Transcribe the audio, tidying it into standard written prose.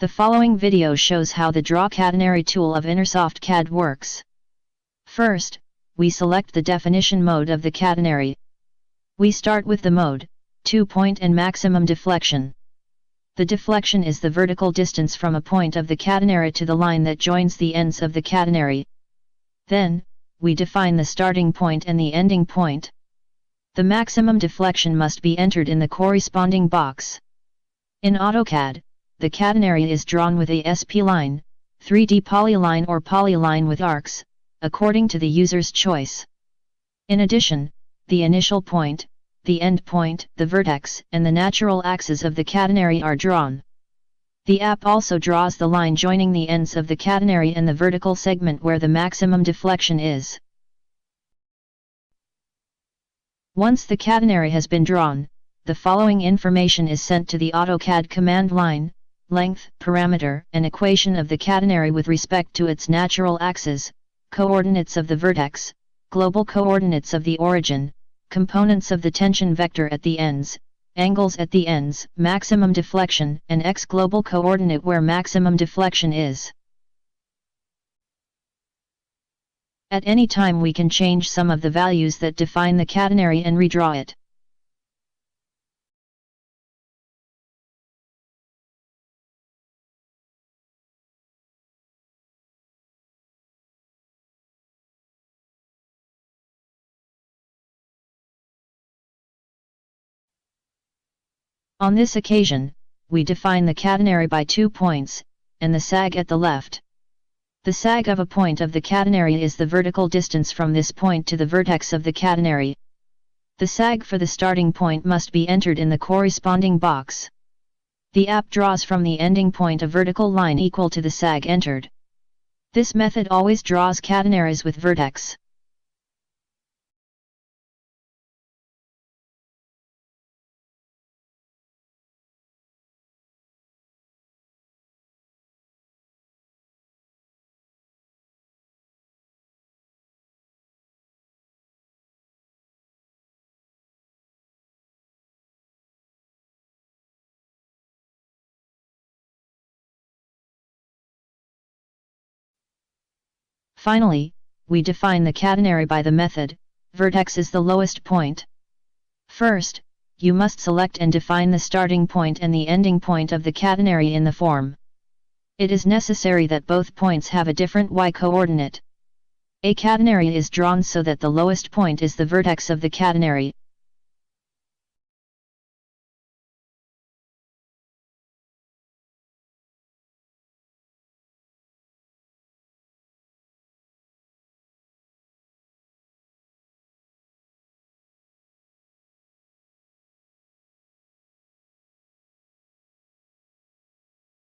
The following video shows how the Draw Catenary tool of InnerSoft CAD works. First, we select the definition mode of the catenary. We start with the mode, 2-point and maximum deflection. The deflection is the vertical distance from a point of the catenary to the line that joins the ends of the catenary. Then, we define the starting point and the ending point. The maximum deflection must be entered in the corresponding box. In AutoCAD, the catenary is drawn with a SP-line, 3D polyline or polyline with arcs, according to the user's choice. In addition, the initial point, the end point, the vertex, and the natural axis of the catenary are drawn. The app also draws the line joining the ends of the catenary and the vertical segment where the maximum deflection is. Once the catenary has been drawn, the following information is sent to the AutoCAD command line: length, parameter, and equation of the catenary with respect to its natural axis, coordinates of the vertex, global coordinates of the origin, components of the tension vector at the ends, angles at the ends, maximum deflection, and x global coordinate where maximum deflection is. At any time we can change some of the values that define the catenary and redraw it. On this occasion, we define the catenary by 2 points, and the sag at the left. The sag of a point of the catenary is the vertical distance from this point to the vertex of the catenary. The sag for the starting point must be entered in the corresponding box. The app draws from the ending point a vertical line equal to the sag entered. This method always draws catenaries with vertex. Finally, we define the catenary by the method, vertex is the lowest point. First, you must select and define the starting point and the ending point of the catenary in the form. It is necessary that both points have a different y-coordinate. A catenary is drawn so that the lowest point is the vertex of the catenary.